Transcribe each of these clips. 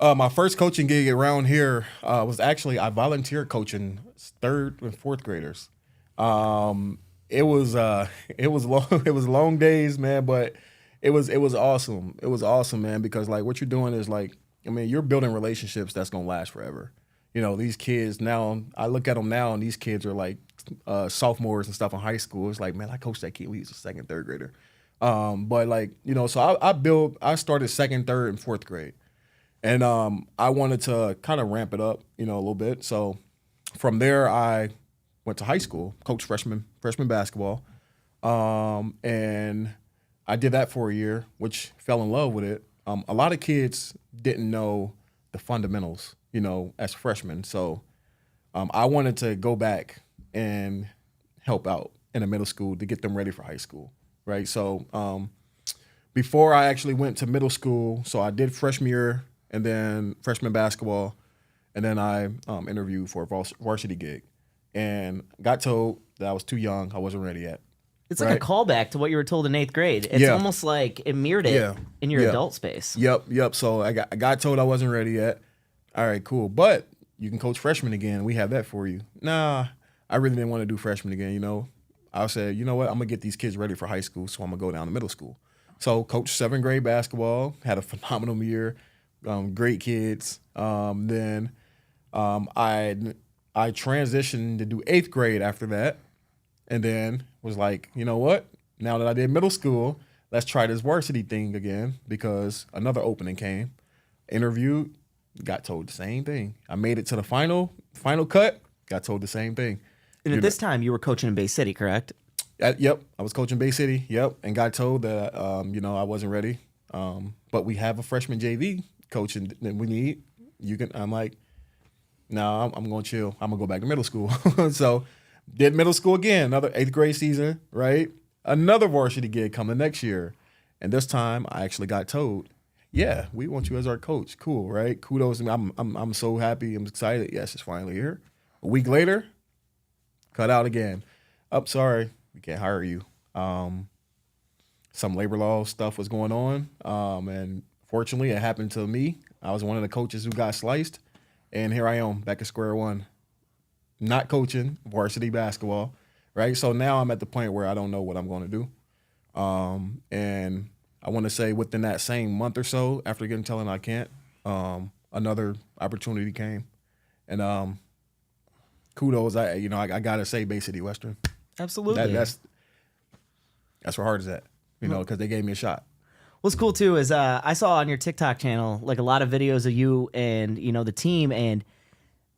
My first coaching gig around here was actually I volunteered coaching third and fourth graders. Um, it was it was long it was long days, man, but it was awesome. It was awesome, man, because like what you're doing is like I mean you're building relationships that's gonna last forever. You know these kids now. I look at them now, and these kids are like sophomores and stuff in high school. It's like man, I coached that kid. When he was a second, third grader. But like so I started second, third, and fourth grade. And I wanted to kind of ramp it up, a little bit. So from there, I went to high school, coached freshman basketball, and I did that for a year, which fell in love with it. A lot of kids didn't know the fundamentals, as freshmen. So I wanted to go back and help out in the middle school to get them ready for high school, right? So before I actually went to middle school, so I did freshman year and then freshman basketball, and then I interviewed for a varsity gig, and got told that I was too young, I wasn't ready yet. It's like a Right? callback to what you were told in eighth grade. It's Yeah. almost like it mirrored it Yeah. in your Yeah. adult space. Yep. So I got told I wasn't ready yet. All right, cool. But you can coach freshman again. We have that for you. Nah, I really didn't want to do freshman again. I said, you know what? I'm gonna get these kids ready for high school, so I'm gonna go down to middle school. So coached seventh grade basketball, had a phenomenal year, great kids. Then I transitioned to do eighth grade after that, and then was like, you know what? Now that I did middle school, let's try this varsity thing again because another opening came. Interviewed, got told the same thing. I made it to the final cut, got told the same thing. And You at this time, you were coaching in Bay City, correct? Yep, I was coaching Bay City. Yep, and got told that I wasn't ready. But we have a freshman JV coaching that we need. You can. I'm like, no, I'm going to chill. I'm gonna go back to middle school. So did middle school again, another eighth grade season, right? Another varsity gig coming next year, and this time I actually got told, yeah, we want you as our coach. Cool, right? Kudos. I'm so happy. I'm excited. Yes, it's finally here. A week later, cut out again. Sorry, we can't hire you. Some labor law stuff was going on, and fortunately, it happened to me. I was one of the coaches who got sliced, and here I am back at square one, not coaching varsity basketball, right? So now I'm at the point where I don't know what I'm going to do, and I want to say within that same month or so, after getting telling I can't, another opportunity came, and kudos. I gotta say Bay City Western. Absolutely. That's where heart is at, because they gave me a shot. What's cool too is I saw on your TikTok channel like a lot of videos of you and the team, and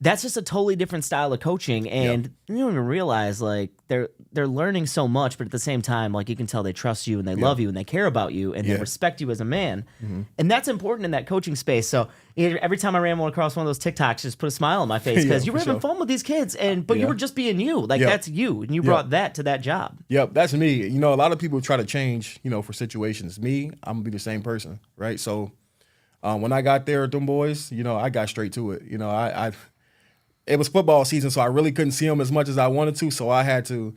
that's just a totally different style of coaching, and you don't even realize like they're learning so much, but at the same time, like you can tell they trust you and they love you and they care about you and they respect you as a man, and that's important in that coaching space. So every time I ran across one of those TikToks, just put a smile on my face because you were having fun with these kids, but you were just being you, like that's you, and you brought that to that job. Yep, that's me. A lot of people try to change, for situations. Me, I'm gonna be the same person, right? So when I got there with them boys, I got straight to it. It was football season, so I really couldn't see them as much as I wanted to. So I had to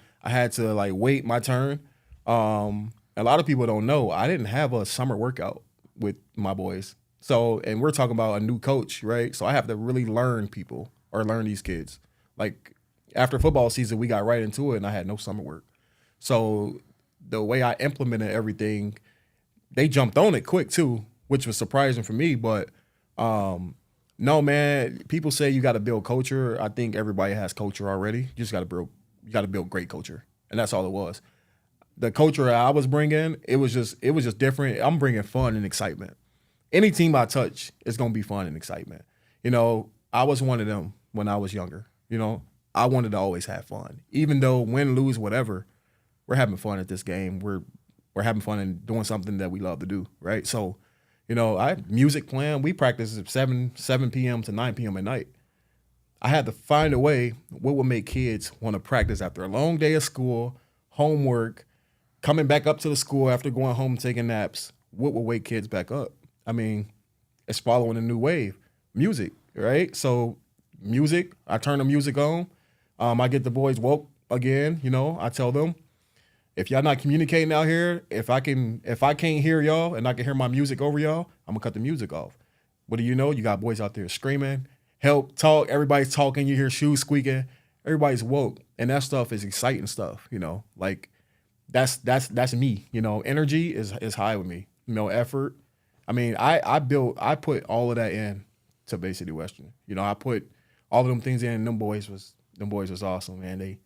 like wait my turn. A lot of people don't know I didn't have a summer workout with my boys. So, and we're talking about a new coach, right? So I have to really learn people or learn these kids. Like after football season, we got right into it, and I had no summer work. So the way I implemented everything, they jumped on it quick too, which was surprising for me. But no, man. People say you got to build culture. I think everybody has culture already. You just got to build. You got to build great culture, and that's all it was. The culture I was bringing, it was just different. I'm bringing fun and excitement. Any team I touch, it's gonna be fun and excitement. I was one of them when I was younger. I wanted to always have fun, even though win, lose, whatever. We're having fun at this game. We're having fun and doing something that we love to do, right? So. I had music playing. We practiced at 7 p.m. to 9 p.m. at night. I had to find a way what would make kids want to practice after a long day of school, homework, coming back up to the school after going home taking naps. What would wake kids back up? I mean, it's following a new wave. Music, right? So music, I turn the music on. I get the boys woke again. I tell them, if y'all not communicating out here, if I can't hear y'all and I can hear my music over y'all, I'm gonna cut the music off. what do you know? You got boys out there screaming, help, talk. Everybody's talking. You hear shoes squeaking. Everybody's woke, and that stuff is exciting stuff. Like that's me. Energy is high with me. Effort. I mean, I put all of that in to Bay City Western. I put all of them things in. And them boys was awesome, man. They,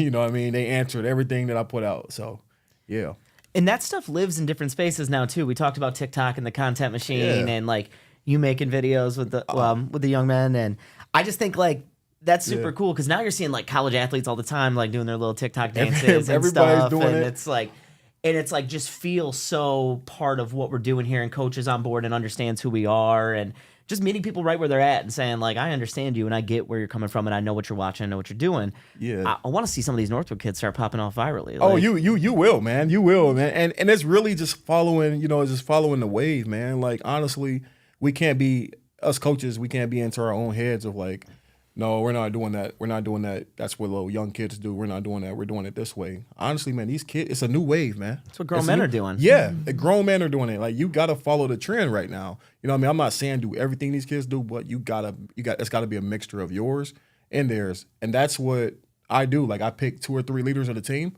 what I mean? They answered everything that I put out. So, yeah. And that stuff lives in different spaces now too. We talked about TikTok and the content machine, and like you making videos with the young men, and I just think like that's super cool because now you're seeing like college athletes all the time like doing their little TikTok dances and stuff, and it's like just feel so part of what we're doing here, and coaches on board and understands who we are, and just meeting people right where they're at and saying like, I understand you and I get where you're coming from and I know what you're watching, I know what you're doing. Yeah, I want to see some of these Northwood kids start popping off virally. Oh, you will, man. You will, man. And it's really just following, the wave, man. Like honestly, we can't be us coaches. We can't be into our own heads of like, no, we're not doing that. We're not doing that. That's what little young kids do. We're not doing that. We're doing it this way. Honestly, man, these kids, it's a new wave, man. That's what grown men are doing. Yeah, the grown men are doing it. Like you got to follow the trend right now. I mean, I'm not saying do everything these kids do, but it's got to be a mixture of yours and theirs. And that's what I do. Like I pick 2 or 3 leaders of the team,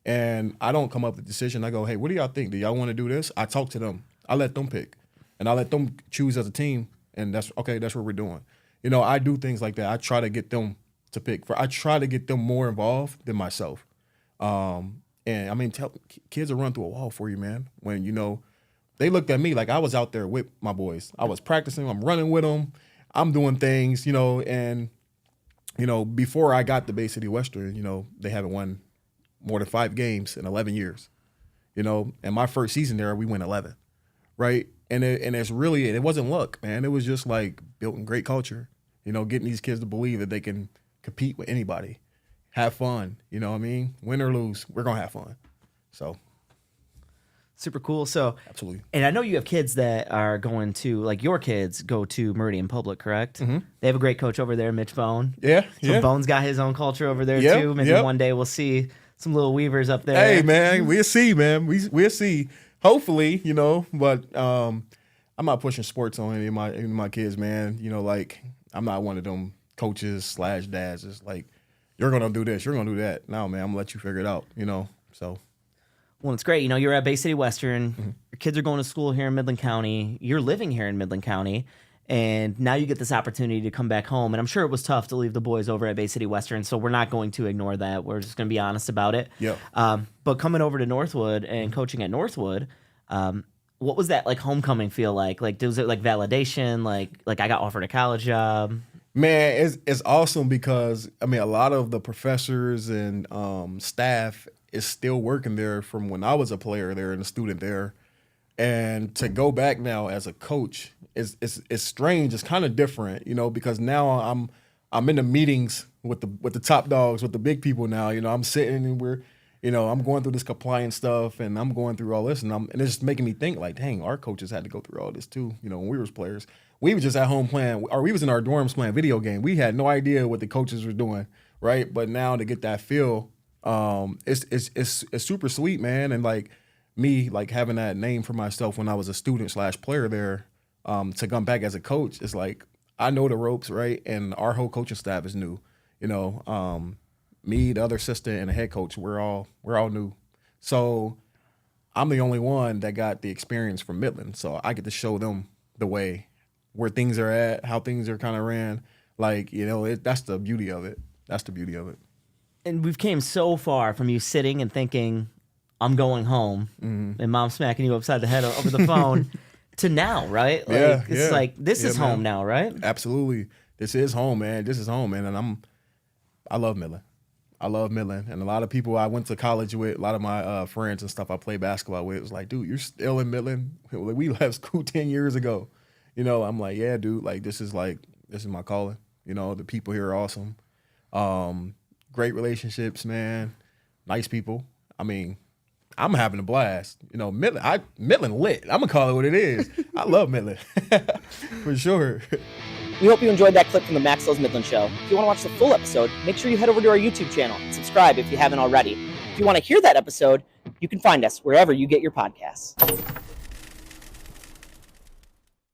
and I don't come up with a decision. I go, hey, what do y'all think? Do y'all want to do this? I talk to them. I let them pick, and I let them choose as a team. And that's what we're doing. I do things like that. I try to get them to pick. I try to get them more involved than myself. And I mean, kids will run through a wall for you, man. When, they looked at me like I was out there with my boys. I was practicing. I'm running with them. I'm doing things, and, before I got to Bay City Western, they haven't won more than 5 games in 11 years, and my first season there, we went 11, right? And it wasn't luck, man. It was just like building great culture, getting these kids to believe that they can compete with anybody, have fun, what I mean? Win or lose, we're going to have fun. So. Super cool. So, absolutely. And I know you have kids that are going to, like your kids go to Meridian Public, correct? Mm-hmm. They have a great coach over there, Mitch Bone. Yeah. So Bone's got his own culture over there too. Maybe one day we'll see some little Weavers up there. Hey, man, we'll see, man. We'll see. Hopefully, but I'm not pushing sports on any of my kids, man. Like I'm not one of them coaches / dads. It's like you're gonna do this, you're gonna do that. No, man, I'm gonna let you figure it out. So. Well, it's great. You're at Bay City Western. Mm-hmm. Your kids are going to school here in Midland County. You're living here in Midland County, and now you get this opportunity to come back home. And I'm sure it was tough to leave the boys over at Bay City Western, so we're not going to ignore that. We're just going to be honest about it. Yeah. But coming over to Northwood and coaching at Northwood, what was that like homecoming feel like? Like, was it like validation? Like I got offered a college job? Man, it's awesome because I mean a lot of the professors and staff is still working there from when I was a player there and a student there, and to go back now as a coach is strange. It's kind of different, because now I'm in the meetings with the top dogs, with the big people now. I'm sitting and we're, I'm going through this compliance stuff and I'm going through all this and it's just making me think like, dang, our coaches had to go through all this too. When we was players, we were just at home playing, or we was in our dorms playing video game. We had no idea what the coaches were doing, right? But now to get that feel. It's super sweet, man, and like me, like having that name for myself when I was a student / player there, to come back as a coach is like I know the ropes, right? And our whole coaching staff is new, me, the other assistant, and the head coach, we're all new, so I'm the only one that got the experience from Midland, so I get to show them the way where things are at, how things are kind of ran, like that's the beauty of it. That's the beauty of it. And we've came so far from you sitting and thinking, I'm going home, and mom smacking you upside the head over the phone, to now, right? Like, it's like, this is home now, right? Absolutely. This is home, man. This is home, man. And I love Midland. And a lot of people I went to college with, a lot of my friends and stuff I played basketball with, was like, dude, you're still in Midland? We left school 10 years ago. I'm like, yeah, dude, like, this is my calling. The people here are awesome. Great relationships, man. Nice people. I mean, I'm having a blast. Midland lit. I'm gonna call it what it is. I love Midland for sure. We hope you enjoyed that clip from the Maxwell's Midland Show. If you want to watch the full episode, make sure you head over to our YouTube channel and subscribe if you haven't already. If you want to hear that episode, you can find us wherever you get your podcasts.